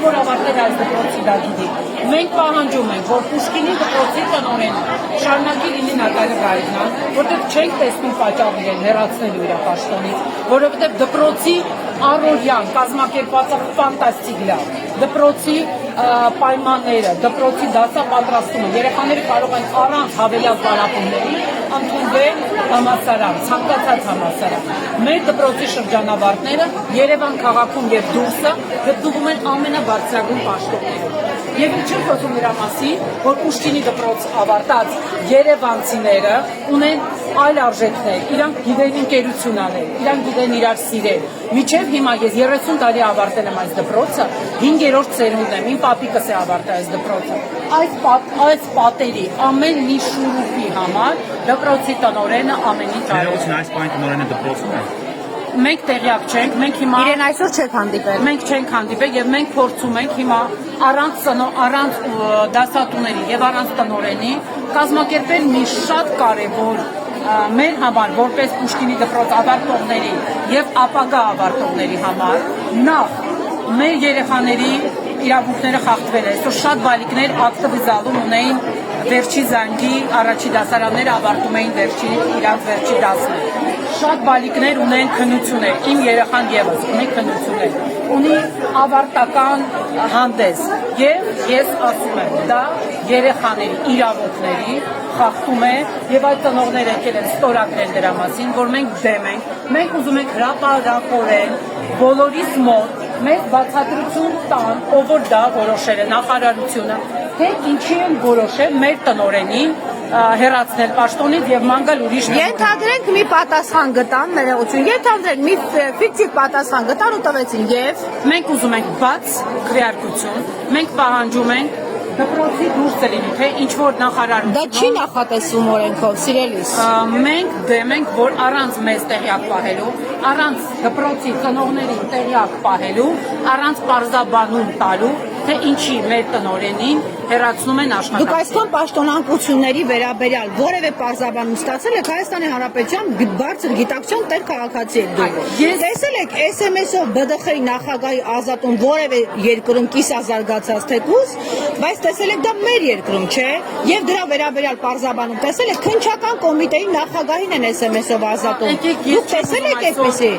որ ավարտել այս դպրոցի դա գիտի։ Մենք պահանջում ենք, որ Պուշկինի դպրոցի տնօրենը շարունակի լինի Նատալիա Գայգնան, որտեղ չենք տեսնում պատճառ իրեն հեռացնելու իր պաշտոնից, որովհետև դպրոցի առօրյան կազմակերպվածը ֆանտաստիկ լավ։ Դպրոցի պայմանները, դպրոցի դասապատրաստումը, երեխաները կարող են առանց հավելյալ պարապումների ընդունվել համալսարան, ցանկացած համալսարան։ Մեր դպրոցի շրջանավարտները Երևան քաղաքում եւ դուրսը գտնվում են ամենաբարձրագույն պաշտոններում։ Եվ չեմ խոսում նրա մասին, որ Պուշկինի դպրոց ավարտած երևանցիները ունեն այլ արժեքներ, իրանք գիտեն ընկերություն անել, իրանք գիտեն իրար սիրել։ Մինչև հիմա ես 30 տարի ավարտել եմ այս դպրոցը, 5-րդ ծերունդ եմ, իմ պապիկս է ավարտել այս դպրոցը։ Այս պատերի ամեն մի շուրուպի համար դպրոցի տնօրենը ամեն ինչ արել։ Ներողություն, այս պայն տնօրենը դպրոցում է։ Մենք տեղյակ չենք, մենք հիմա իրեն այսօր չեք հանդիպել։ Մենք չենք հանդիպել եւ մենք փորձում ենք հիմա առանց դասատուների եւ առանց տնօրենի կազմակերպել մի շատ կարեւոր մեր համար որպես Պուշկինի դպրոց ավարտողների եւ ապագա ավարտողների համար նախ մեր երեխաների իրավունքները խախտվել է։ Այսօր շատ բալիկներ ակտիվիզալում ունեին վերջի զանգի առաջի դասարանները ավարտում էին իրանց վերջի դասները։ Շատ բալիկներ ունեն քննություններ, իմ երեխան եւս ունի քննություններ, ունի ավարտական հանդես եւ ես ասում եմ, դա երեխաների իրավունքների խախտում է եւ այդ ծնողները եկել են ստորագրել դրա մասին, որ մենք դեմ ենք, մենք ուզում ենք հրապարակորեն բոլորիս մոտ մեզ բացատրություն տան, ով որ դա որոշել է նախարարությունը, թե ինչի են որոշել մեր տնօրենին հեռացնել պաշտոնից եւ մանգալ ուրիշ։ Ենթադրենք մի պատասխան գտան, ներողություն, ենթադրենք մի ֆիկտիվ պատասխան գտան ու տվեցին եւ մենք ուզում ենք բաց քվեարկություն, մենք պահանջում ենք դպրոցի դուրս լինի, թե ինչ որ նախարարություն։ Դա չի նախատեսվում օրենքով, սիրելիս։ Մենք դեմ ենք, որ առանց մեզ տեղյակ պահելու, առանց դպրոցի ծնողներին տեղյակ պահելու, առանց պարզաբանում տալու, թե ինչի մեր տնօրենին հեռացնում են աշխատանք։ Դուք այսքան պաշտոնանկությունների վերաբերյալ որևէ պարզաբանում ստացել եք Հայաստանի Հանրապետության բարձր գիտակցության տեր քաղաքացի եք դուք։ Տեսել եք SMS-ով ԲԴԽ-ի նախագահի ազատում որևէ երկրում կիսազարգացած թեկուզ, բայց տեսել եք դա մեր երկրում, չէ՞։ Եվ դրա վերաբերյալ պարզաբանում տեսել եք քննչական կոմիտեի նախագահին են SMS-ով ազատում։ Դուք տեսել եք այդպեսի։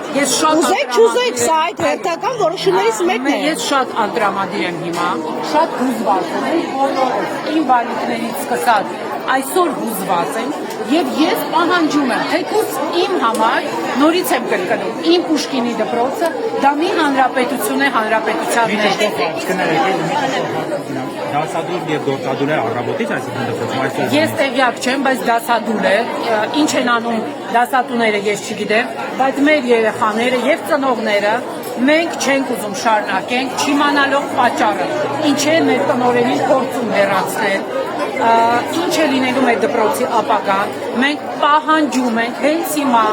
Ուզեք չուզեք, սա այդ հերթական որոշումներից մեկն է։ Ես շատ անդրամադիր եմ հիմա, շատ հուզված եմ, բոլորը իմ բալիկներից սկսած այսօր հուզված են եւ ես պահանջում եմ, թեկուզ իմ համար նորից եմ կրկնում, իմ Պուշկինի դպրոցը դա մի հանրապետություն է հանրապետության մեջ։ Դասադուլ եւ գործադուլ է առավոտից այսինքն դպրոցում այսօր։ Ես տեղյակ չեմ, բայց դասադուլ է, ինչ են անում դասատուները ես չգիտեմ, բայց մեր երեխաները եւ ծնողները մենք չենք ուզում շարունակենք, չիմանալով պատճառը, ինչ է մեր տնօրենին փորձում հեռացնել, ինչ է լինելու մեր դպրոցի ապագան, մենք պահանջում ենք հենց հիմա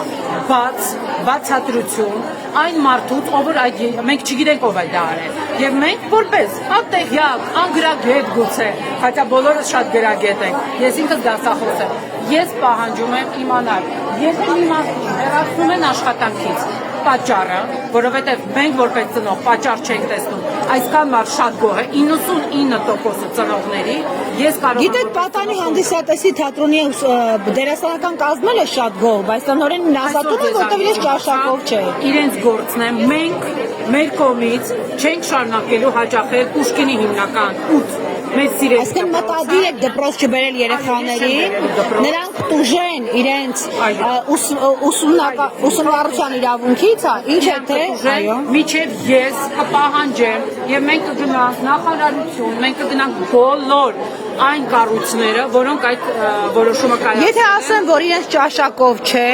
բացատրություն այն մարդուց, ով որ այդ մենք չգիտենք ով է դա արել, եւ մենք որպես ատեղյակ, անգրագետ գուցե, հատա բոլորս շատ գրագետ ենք, ես ինքս դասախոս եմ, ես պահանջում եմ իմանալ, եթե մի մարդու հեռացնում են աշխատանքից պատճառը, որովհետև մենք որպես ծնող պատճառ չենք տեսնում, այսքան մարդ շատ գոհ է, 99% ծնողների, ես կարող եմ։ Գիտեք, Պատանի հանդիսատեսի թատրոնի դերասանական կազմել է շատ գոհ, բայց տնօրենն ազատում է, որտեղ իրենց ճաշակով չէ։ Իրենց գործն է, մենք մեր կողմից չենք շարունակելու հաճախել Պուշկինի հիմնական 8 մեծ սիրելի։ Այսինքն մտադիր եք դպրոց չբերել երեխաներին, նրանք տուժեն իրենց ուսումնառության իրավունքից, ինչ է թե միջև ես կպահանջեմ եւ մենք կգնանք նախարարություն, մենք կգնանք բոլոր այն կառույցները, որոնք այդ որոշումը կայացնում են։ Եթե ասեմ, որ իրենց ճաշակով չէ,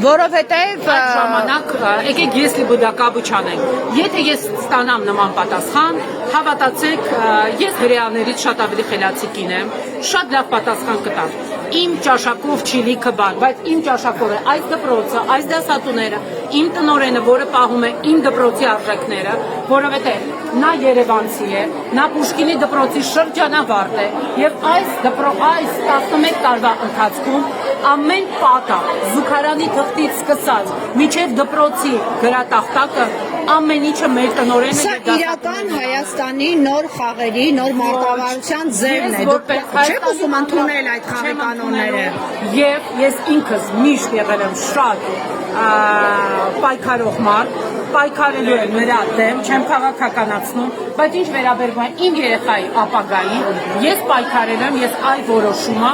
որովհետև այդ ժամանակ եկեք ես լիբոդակաբը չանենք։ Եթե ես ստանամ նման պատասխան, հավատացեք, ես հրեաներից շատ ավելի խելացի կին եմ, շատ լավ պատասխան կտամ։ Իմ ճաշակով չի լիքը բան, բայց իմ ճաշակով է այս դպրոցը, այս դասատուները, իմ տնօրենը, որը պահում է իմ դպրոցի արժեքները, որովհետև նա երևանցի է, նա Պուշկինի դպրոցի շրջանավարտ է եւ այս 11 տարվա ընթացքում ամեն պատը, զուգարանի թղթից սկսած, միջև դպրոցի գրատախտակը, ամեն ինչը մեր տնօրենը Սա իրական Հայաստանի նոր խաղերի, նոր մարտավարության ձևն է։ Դուք չեք ուզում ընդունել այդ խաղի կանոնները։ Եվ ես ինքս միշտ եղել եմ շատ պայքարող մարդ, պայքարելու եմ նրա դեմ, չեմ քաղաքականացնում, բայց ինչ վերաբերվում է իմ երեխայի ապագային, ես պայքարելու եմ, ես այ որոշումը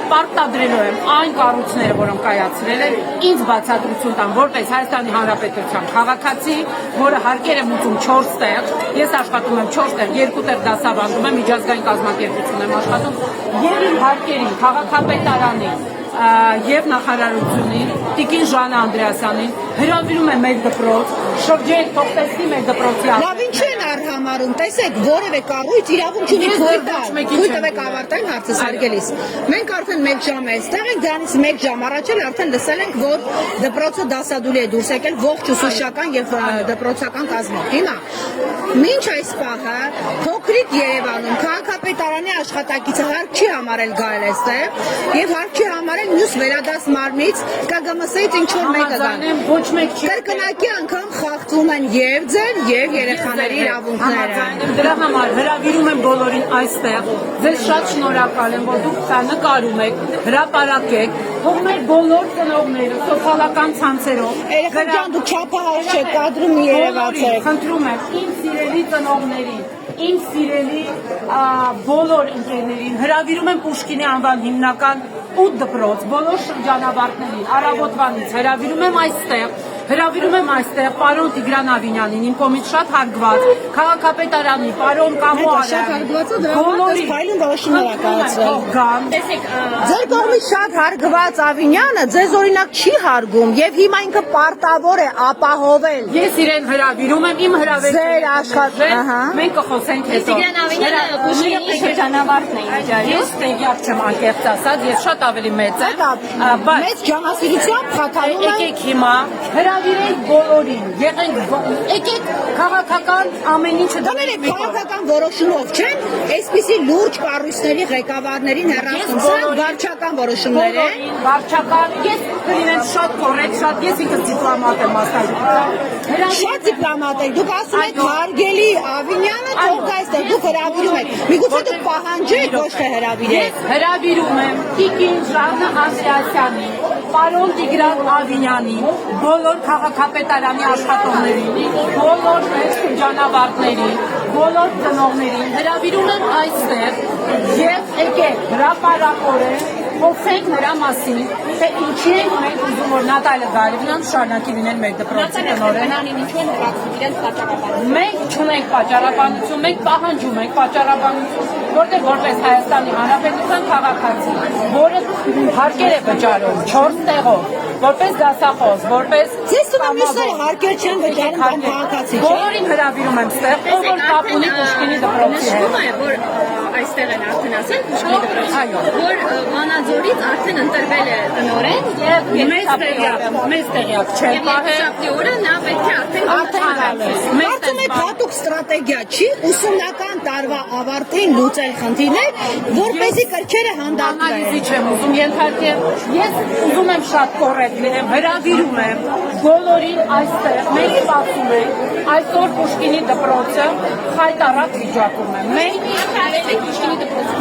պարտադրելու եմ այն կառույցները, որոնք կայացրել են, ինձ բացատրություն տան, որպես Հայաստանի Հանրապետության քաղաքացի, որը հարկեր եմ ուծում 4 տեղ, ես աշխատում եմ 4 տեղ, 2 տեղ դասավանդում եմ, միջազգային կազմակերպություն եմ աշխատում, եւ իմ հարկերին, քաղաքապետարանին եւ նախարարությունին, Տիկին Ժանա Անդրեասյանին հրավիրում եմ մեր դպրոց, շրջեք, թող տեսնի մեր դպրոցի Լավ, ինչ են արհամարում, տեսեք, որևէ կառույց իրավունք չունի թույլ տալ, թույլ տվեք ավարտել հարցը սարգելիս։ Մենք արդեն 1 ժամ է այստեղ ենք, դրանից 1 ժամ առաջ էլ արդեն լսել ենք, որ դպրոցը դասադուլի է դուրս եկել ողջ ուսուցչական եւ դպրոցական կազմով։ Հիմա, մինչ այս պահը փոքրիկ Երևանում քաղաքապետարանի աշխատակիցը հարկ չի համարել գալ այստեղ եւ հարկ չի համարել մյուս վերադաս մարմնից ԿԳՄՍ-ից ինչ որ մեկը գան։ Ոչ մեկ չի։ Կրկնակի անգամ խախտում են եւ ձեր եւ երեխաների իրավունքները։ Դրա համար հրավիրում եմ բոլորին այստեղ։ Ձեզ շատ շնորհակալ եմ, որ դուք սա նկարում եք, հրապարակեք, թող մեր բոլոր ծնողները սոցիալական ցանցերով։ Երեխա ջան, դուք չափահաս չեք, կադրում մի երևաց եք։ Խնդրում եմ իմ սիրելի ծնողներին, իմ սիրելի բոլոր ընկերներին հրավիրում եմ Պուշկինի անվան հիմնական 8 դպրոց, բոլոր շրջանավարտներին, առավոտվանից հրավիրում եմ այստեղ պարոն Տիգրան Ավինյանին, իմ կողմից շատ հարգված, քաղաքապետարանի, պարոն Կամո Արարյանին, բոլորին փայլուն որոշումներ ա կայացրել։ Գան։ Ձեր կողմից շատ հարգված Ավինյանը ձեզ օրինակ չի հարգում եւ հիմա ինքը պարտավոր է ապահովել։ Ես իրեն հրավիրում եմ, իմ Ձեր աշխատել, մենք կխոսենք հետո։ Տիգրան Ավինյանը Պուշկինի շրջանավարտն է ջարում։ Ես տեղյակ չեմ անկեղծ ասած, ես շատ ավելի մեծ եմ, բայց մեծ ջանասիրությամբ խաթարում են։ եկեք հիմա հրավիրենք բոլորին, եկեք քաղաքական ամեն ինչը Դաներեք քաղաքական որոշումով չեն, այսպիսի լուրջ կառույցների ղեկավարներին հեռացնում, սա վարչական որոշումներ է։ Վարչական, ես կլինեմ շատ կորեկտ, շատ ես ինքս դիպլոմատ եմ մասնագիտությամբ։ Շատ դիպլոմատ եք, դուք ասում եք հարգելի Ավինյանը թող գա այստեղ, դուք հրավիրում եք։ Միգուցե դուք պահանջեք, ոչ թե հրավիրեք։ Ես հրավիրում եմ Տիկին Ժանա Անդրեասյանին, պարոն Տիգրան Ավինյանին, բոլոր քաղաքապետարանի աշխատողներին, բոլոր շրջանավարտներին, բոլոր ծնողներին հրավիրում եմ այստեղ եւ եկեք հրապարակորեն խոսենք նրա մասին, թե ինչի ենք մենք ուզում որ Նատալիա Գարիևնան շարունակի լինել մեր դպրոցի տնօրենը։ Մենք չունենք պատճառաբանություն, մենք պահանջում ենք պատճառաբանություն, որտեղ որպես Հայաստանի Հանրապետության քաղաքացի, որը հարկեր է վճարում 4 տեղով, որպես դասախոս, որպես Ձեզ թվում է մյուսները հարկեր չեն վճարում կամ քաղաքացի չեն։ բոլորին հրավիրում եմ ստեղ, ով որ կապ ունի Պուշկինի դպրոցի հետ։ Նշվում է, որ այստեղ են արդեն ասել Պուշկինի դպրոցի, Այո։ որ Մանաձորից արդեն ընտրվել է տնօրեն եւ մեծ տեղյակ չէ։ Եվ երկուշաբթի օրը նա պետք է արդեն Կարծում եք հատուկ ստրատեգիա չի ուսումնական տարվա ավարտին լուծել խնդիրներ, որպեսզի կրքերը հանդարտվեն։ Անալիզի չեմ ուզում ենթարկել, ես ուզում եմ շատ կոռեկտ լինեմ, հրավիրում եմ բոլորին այստեղ, մենք սպասում ենք, այսօր Պուշկինի դպրոցը խայտառակ վիճակում է։ Մենք Պուշկինի դպրոցի